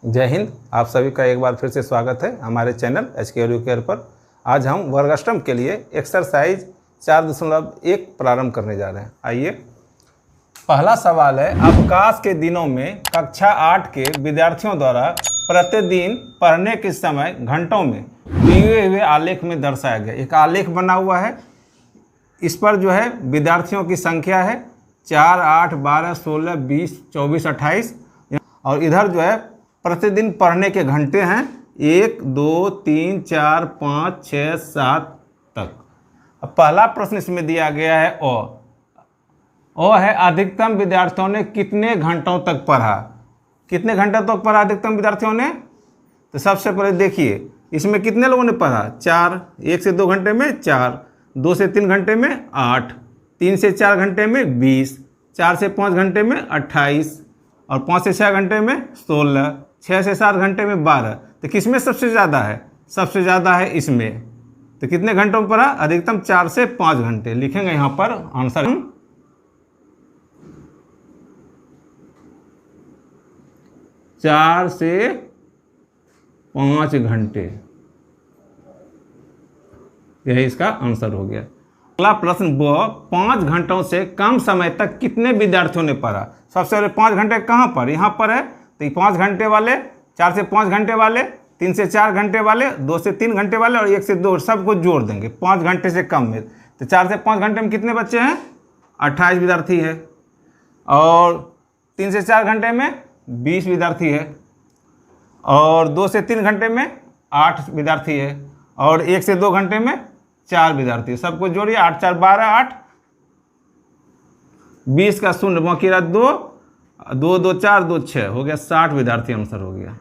जय हिंद। आप सभी का एक बार फिर से स्वागत है हमारे चैनल HK एडुकेयर पर। आज हम वर्ग अष्टम के लिए एक्सरसाइज 4.1 प्रारंभ करने जा रहे हैं। आइए, पहला सवाल है, अवकाश के दिनों में कक्षा 8 के विद्यार्थियों द्वारा प्रतिदिन पढ़ने के समय घंटों में दिए हुए आलेख में दर्शाया गया। एक आलेख बना हुआ है, इस पर जो है विद्यार्थियों की संख्या है 4, 8, 12, 16, 20, 24, 28 और इधर जो है प्रतिदिन पढ़ने के घंटे हैं 1, 2, 3, 4, 5, 6, 7 तक। अब पहला प्रश्न इसमें दिया गया है ओ है अधिकतम विद्यार्थियों ने कितने घंटों तक पढ़ा। कितने घंटों तक पढ़ा अधिकतम विद्यार्थियों ने? तो सबसे पहले देखिए इसमें कितने लोगों ने पढ़ा। 4, 1 से 2 घंटे में 4, 2 से 3 घंटे में 8, 3 से 4 घंटे में 20, 4 से 5 घंटे में 28 और 5 से 6 घंटे में 16, 6 से 7 घंटे में 12। तो किसमें सबसे ज़्यादा है? सबसे ज़्यादा है इसमें। तो कितने घंटों में पढ़ा? अधिकतम 4 से 5 घंटे। लिखेंगे यहाँ पर आंसर 4 से 5 घंटे, यही इसका आंसर हो गया। अगला प्रश्न, 5 घंटों से कम समय तक कितने विद्यार्थियों ने पढ़ा। सबसे पहले 5 घंटे कहाँ पर? यहाँ पर है। तो 5 घंटे वाले, 4 से 5 घंटे वाले, 3 से 4 घंटे वाले, 2 से 3 घंटे वाले और 1 से 2 सबको जोड़ देंगे 5 घंटे से कम में। तो 4 से 5 घंटे में कितने बच्चे हैं? 28 विद्यार्थी है। और 3 से 4 घंटे में 20 विद्यार्थी है। और 2 से 3 घंटे में 8 विद्यार्थी है। और 1 से 2 घंटे में 4 विद्यार्थी। सबको जोड़िए, 8, 4, 12, 8, 20 का शून्य बाकी रहा 2, 2, 2, 4, 2, 6 हो गया, 60 विद्यार्थी आंसर हो गया।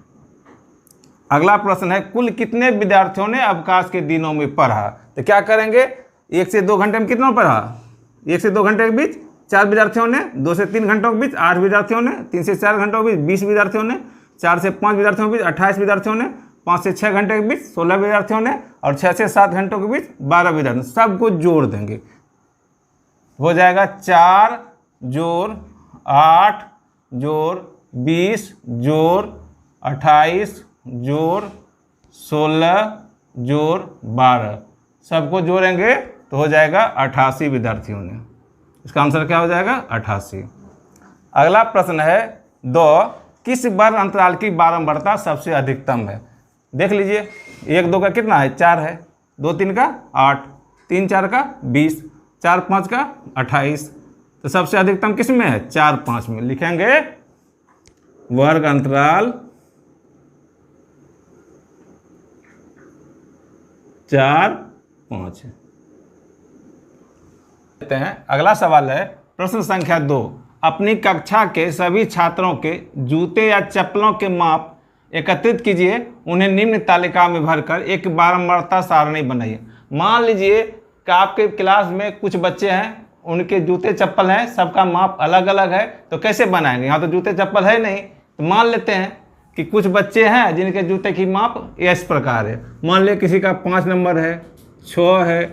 अगला प्रश्न है, कुल कितने विद्यार्थियों ने अवकाश के दिनों में पढ़ा। तो क्या करेंगे, 1 से 2 घंटे में कितना पढ़ा? 1 से 2 घंटे के बीच 4 विद्यार्थियों ने, 2 से 3 घंटों के बीच 8 विद्यार्थियों ने, 3 से 4 घंटों के बीच 20 विद्यार्थियों ने, 4 से 5 विद्यार्थियों के बीच 28 विद्यार्थियों ने, 5 से 6 घंटे के बीच 16 विद्यार्थियों ने और 6 से 7 घंटों के बीच 12 विद्यार्थियों। सबको जोड़ देंगे, हो जाएगा 4 जोड़ 8 जोड़ 20 जोड़ 28 जोड़ 16 जोड़ 12, सबको जोड़ेंगे तो हो जाएगा 88 विद्यार्थियों ने। इसका आंसर क्या हो जाएगा? 88। अगला प्रश्न है, 2 किस वर्ग अंतराल की बारंबारता सबसे अधिकतम है। देख लीजिए, 1, 2 का कितना है? 4 है, 2, 3 का 8, 3, 4 का 20, 4, 5 का 28। तो सबसे अधिकतम किस में है? 4, 5 में। लिखेंगे वर्ग अंतराल 4, 5। लेते हैं अगला सवाल है, प्रश्न संख्या 2, अपनी कक्षा के सभी छात्रों के जूते या चप्पलों के माप एकत्रित कीजिए, उन्हें निम्न तालिका में भरकर एक बारंबारता सारणी बनाइए। मान लीजिए कि आपके क्लास में कुछ बच्चे हैं, उनके जूते चप्पल हैं, सबका माप अलग अलग है, तो कैसे बनाएंगे? यहाँ तो जूते चप्पल है नहीं, तो मान लेते हैं कि कुछ बच्चे हैं जिनके जूते की माप इस प्रकार है। मान लिया किसी का 5 नंबर है, 6 है,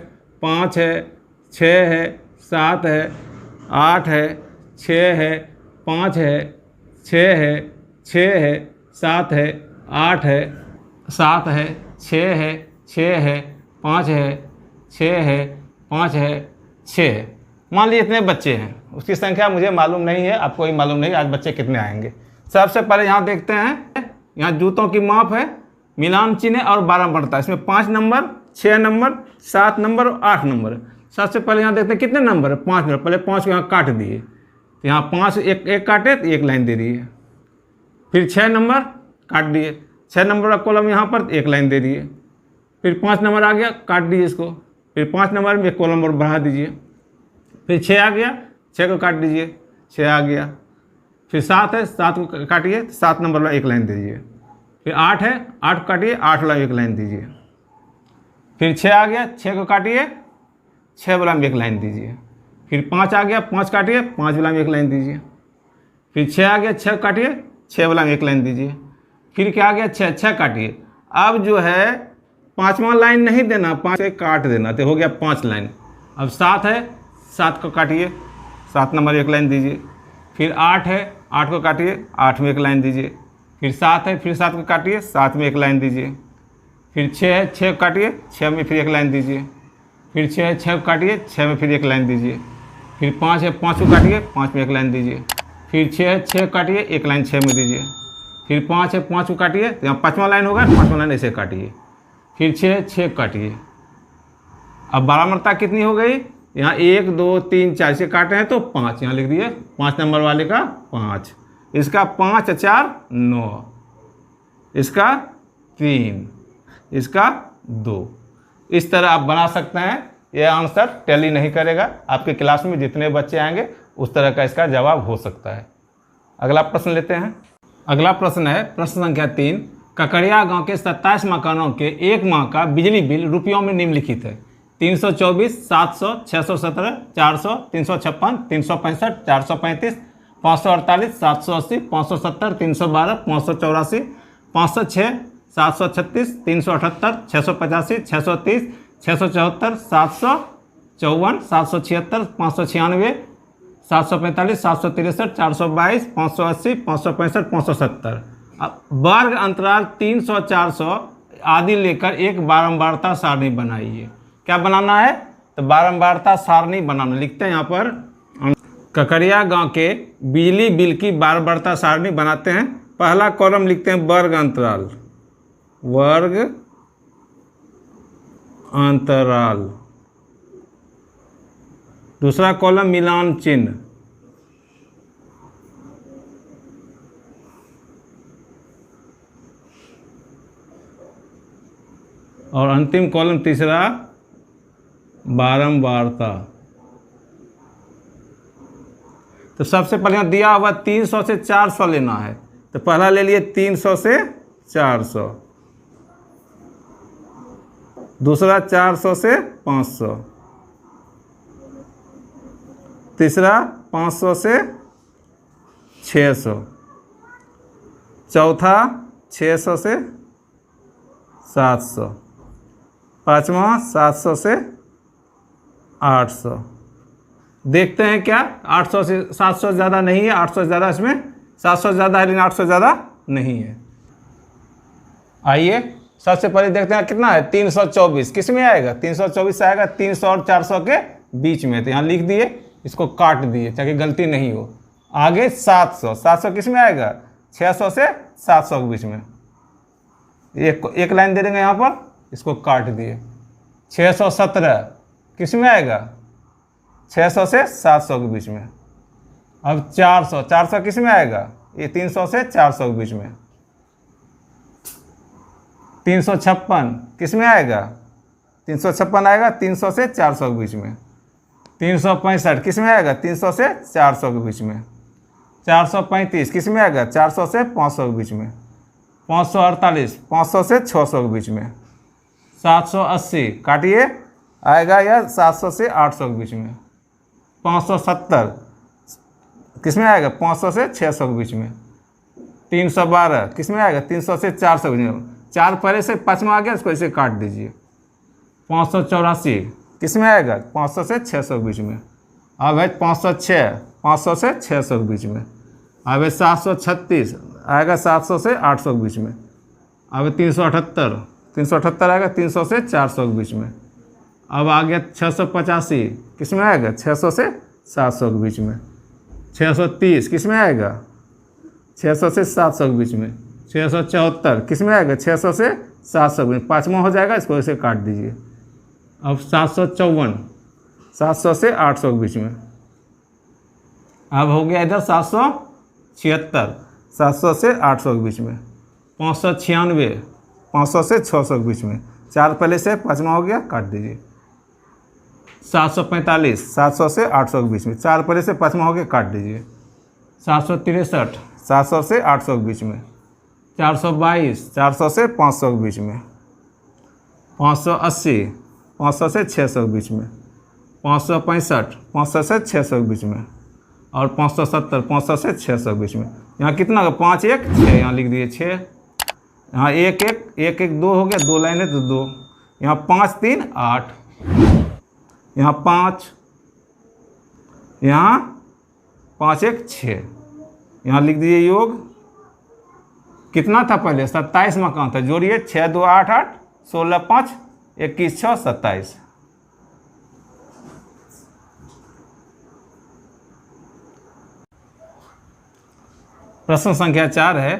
5 है, 6 है, 7 है, 8 है, 6 है, 5 है, 6 है, 6 है, 7 है, 8 है, 7 है, 6 है, 6 है, 5 है, 6 है, 5 है, 6 है। मान लीजिए इतने बच्चे हैं, उसकी संख्या मुझे मालूम नहीं है, आपको ही मालूम नहीं आज बच्चे कितने आएंगे। सबसे पहले यहाँ देखते हैं, यहाँ जूतों की माप है, मिलान चिन्ह और बारंबारता। इसमें 5 नंबर, 6 नंबर, 7 नंबर और 8 नंबर। सबसे पहले यहाँ देखते हैं कितने नंबर है? 5 नंबर। पहले 5 को यहाँ काट दिए, तो यहाँ 5 एक काटे तो 1 लाइन दे रही है। फिर 6 नंबर काट दिए, 6 नंबर का कॉलम यहाँ पर 1 लाइन दे दिए। फिर 5 नंबर आ गया, काट दीजिए इसको। फिर 5 नंबर में 1 कॉलम और बढ़ा दीजिए। फिर 6 आ गया, 6 को काट दीजिए, 6 आ गया। फिर 7 है, 7 को काटिए, 7 नंबर वाला 1 लाइन दीजिए। फिर 8 है, 8 को काटिए, 8 वाला 1 लाइन दीजिए। फिर 6 आ गया, 6 को काटिए, 6 वाला में 1 लाइन दीजिए। फिर 5 आ गया, 5 काटिए, 5 वाला में 1 लाइन दीजिए। फिर 6 आ गया, 6 काटिए, 6 वाला में 1 लाइन दीजिए। फिर क्या आ गया? 6 काटिए। अब जो है 5वां लाइन नहीं देना, 5 से काट देना, तो हो गया 5 लाइन। अब 7 है, 7 को काटिए, 7 नंबर 1 लाइन दीजिए। फिर 8 है, 8 को काटिए, 8 में 1 लाइन दीजिए। फिर 7 है, फिर 7 को काटिए, 7 में एक लाइन दीजिए। फिर 6 है, 6 को काटिए, 6 में फिर एक लाइन दीजिए। फिर 6 है, 6 को काटिए, 6 में फिर एक लाइन दीजिए। फिर 5 है, 5 को काटिए, 5 में एक लाइन दीजिए। फिर 6 है, 6 को काटिए, एक लाइन 6 में दीजिए। फिर 5 है, 5 को काटिए, तो यहाँ 5वां लाइन होगा, 5वां लाइन ऐसे काटिए। फिर 6 है, 6 को काटिए। अब बारहमरता कितनी हो गई? यहाँ 1 2 3 4 से काटे हैं तो 5, यहाँ लिख दिए 5 नंबर वाले का 5। इसका 5 4 9, इसका 3, इसका 2। इस तरह आप बना सकते हैं। यह आंसर टैली नहीं करेगा, आपके क्लास में जितने बच्चे आएंगे उस तरह का इसका जवाब हो सकता है। अगला प्रश्न लेते हैं। अगला प्रश्न है प्रश्न संख्या 3। ककड़िया गांव के 27 मकानों के एक माह का बिजली बिल रुपयों में निम्नलिखित है। 324, 700, 617, 400, 356, 365, 435, 548, 780, 570, 312, 584, 506, 736, 378, 685, 630, 674, 754, 776, 596, 745, 763, 422, 580, 565, 570। अब वर्ग अंतराल 300, 400 आदि लेकर एक बारंबारता सारणी बनाइए। क्या बनाना है? तो बारंबारता सारणी बनाना। लिखते हैं यहाँ पर ककड़िया गांव के बिजली बिल की बारंबारता सारणी बनाते हैं। पहला कॉलम लिखते हैं वर्ग अंतराल, वर्ग अंतराल। दूसरा कॉलम मिलान चिन्ह, और अंतिम कॉलम तीसरा बारंबारता। तो सबसे पहले यहाँ दिया हुआ 300 से 400 लेना है, तो पहला ले लिए 300 से 400, दूसरा 400 से 500, तीसरा 500 से 600, चौथा 600 से 700, पाँचवा 700 से 800। देखते हैं क्या 800 से 700 ज़्यादा नहीं है, 800 ज़्यादा, इसमें 700 ज़्यादा है लेकिन 800 ज़्यादा नहीं है। आइए सबसे पहले देखते हैं कितना है 324, किस में आएगा? 324 आएगा 300 और 400 के बीच में, तो यहाँ लिख दिए, इसको काट दिए ताकि गलती नहीं हो। आगे 700, 700 किस में आएगा? 600 से 700 के बीच में, एक लाइन दे देंगे यहाँ पर, इसको काट दिए। 617 किस में आएगा? 600 से 700 के बीच में। अब 400, 400 किस में आएगा? ये 300 से 400 के बीच में। 356 किस में आएगा? 356 आएगा 300 से 400 के बीच में। 365 किस में आएगा? 300 से 400 के बीच में। 435 किस में आएगा? 400 से 500 के बीच में। 548 500 से 600 के बीच में। 780 काटिए, आएगा या 700 से 800 के बीच में। 570 किस में आएगा? 500 से 600 के बीच में। 312 किस में आएगा? 300 से 400 के बीच में। 4 पहले से 5वां आ गया, इसको इसे काट दीजिए। 584 किस में आएगा? 500 से 600 के बीच में। अब है 506 500 से 600 के बीच में। अब है 736 आएगा 700 से 800 के बीच में। अब है 378 आएगा 300 से 400 के बीच में। अब आ गया 685 किस में आएगा? 600 से 700 के बीच में। 630 किस में आएगा? 600 से 700 के बीच में। 674 किस में आएगा? 600 से 700 के बीच में। 5वां हो जाएगा, इसको ऐसे काट दीजिए। अब 754 700 से 800 के बीच में। अब हो गया इधर 776 700 से 800 के बीच में। 596 500 से 600 के बीच में। 4 पहले से 5वां हो गया, काट दीजिए। 745 700 से 800 के बीच में। 4 पहले से 5वां हो गया, काट दीजिए। 763 700 से 800 के बीच में। 422 400 से 500 के बीच में। 580 500 से 600 के बीच में। 565 500 से 600 के बीच में। और 570 500 से 600 के बीच में। यहाँ कितना होगा? 5 1 6, यहाँ लिख दिए 6। यहाँ 1 1 1 2 हो गया, 2 लाइन है तो 2। यहाँ 5 3 8, यहाँ 5, यहाँ 5 1 6, यहाँ लिख दिए योग कितना था पहले? 27 में कहाँ था? जोड़िए, 6 2 8 8, 16 5, 21 6 27। प्रश्न संख्या 4 है,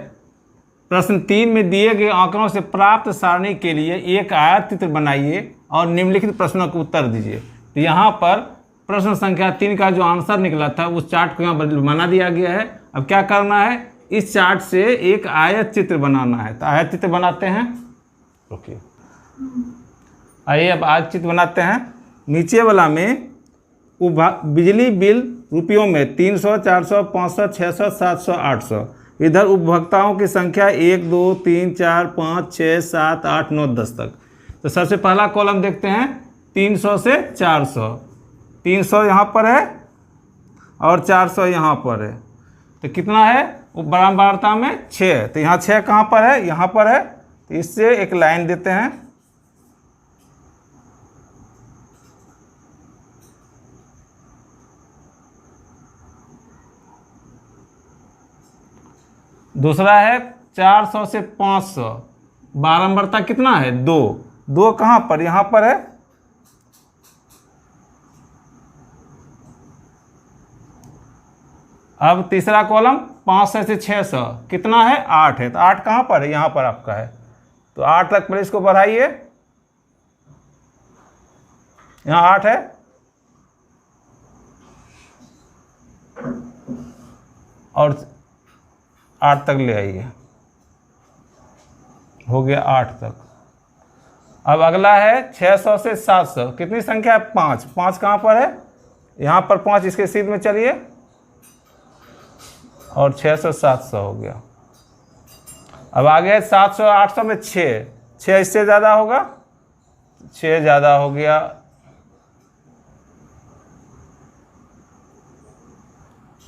प्रश्न 3 में दिए गए आंकड़ों से प्राप्त सारणी के लिए एक आयत चित्र बनाइए और निम्नलिखित प्रश्नों का उत्तर दीजिए। तो यहाँ पर प्रश्न संख्या 3 का जो आंसर निकला था उस चार्ट को यहाँ बना दिया गया है। अब क्या करना है, इस चार्ट से एक आयत चित्र बनाना है। तो आयत चित्र बनाते हैं। ओके, आइए अब आयत चित्र बनाते हैं। नीचे वाला में बिजली बिल रुपयों में 300, 400, 500, 600, 700, 800। इधर उपभोक्ताओं की संख्या 1 2 3 4 5 6 7 8 9 10 तक। तो सबसे पहला कॉलम देखते हैं, 300 से 400। 300 यहाँ पर है और 400 यहाँ पर है। तो कितना है बराबरता में? 6। तो यहाँ 6 कहाँ पर है? यहाँ पर है। तो इससे एक लाइन देते हैं। दूसरा है 400 से 500, बारंबारता कितना है? 2। 2 कहाँ पर? यहाँ पर है। अब तीसरा कॉलम 500 से 600 कितना है? 8 है। तो 8 कहाँ पर है? यहाँ पर आपका है। तो 8 तक पहले इसको बढ़ाइए, यहाँ 8 है और 8 तक ले आइए, हो गया 8 तक। अब अगला है 600 से 700, कितनी संख्या है? 5। 5 कहाँ पर है? यहाँ पर 5, इसके सीध में चलिए और 600 700 हो गया। अब आ गया 700 800 में 6। 6 इससे ज़्यादा होगा? 6 ज़्यादा हो गया।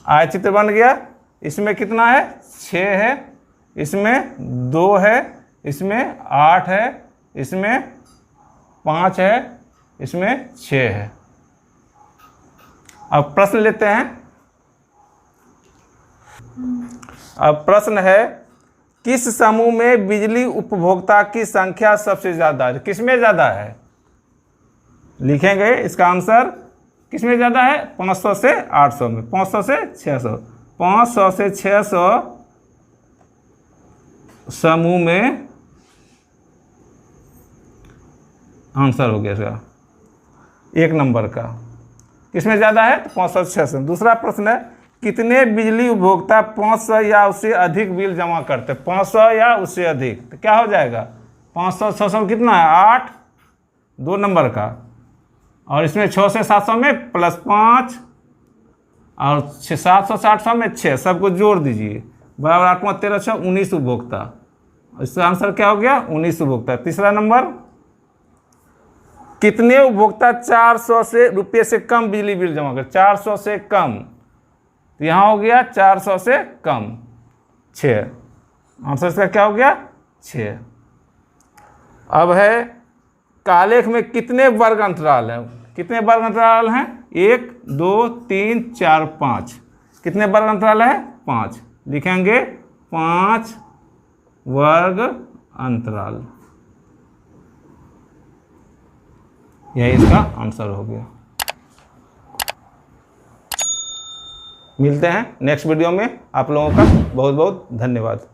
आयत चित्र बन गया। इसमें कितना है? 6 है, इसमें 2 है, इसमें 8 है, इसमें 5 है, इसमें 6 है। अब प्रश्न लेते हैं। अब प्रश्न है, किस समूह में बिजली उपभोक्ता की संख्या सबसे ज़्यादा है? किसमें ज़्यादा है? लिखेंगे इसका आंसर। किसमें ज़्यादा है? 500 से 800 में। 500 से 600, 500 से 600 समूह में आंसर हो गया इसका 1 नंबर का। किसमें ज़्यादा है? तो 500 से 600। दूसरा प्रश्न है, कितने बिजली उपभोक्ता 500 या उससे अधिक बिल जमा करते हैं? 500 या उससे अधिक। तो क्या हो जाएगा? 500 600 में कितना है? 8, 2 नंबर का। और इसमें 6 से 700 में +5 और 700 से 800 में 6, सबको जोड़ दीजिए, बराबर 8 × 13 6 19 उपभोक्ता। इसका आंसर क्या हो गया? 19 उपभोक्ता। तीसरा नंबर, कितने उपभोक्ता 400 से रुपये से कम बिजली बिल जमा करते? 400 से कम। तो यहाँ हो गया 400 से कम 6। आंसर इसका क्या हो गया? 6। अब है, कालेख में कितने वर्ग अंतराल हैं? कितने वर्ग अंतराल हैं? 1 2 3 4 5। कितने वर्ग अंतराल है? 5। लिखेंगे 5 वर्ग अंतराल। यही इसका आंसर हो गया। मिलते हैं नेक्स्ट वीडियो में। आप लोगों का बहुत बहुत धन्यवाद।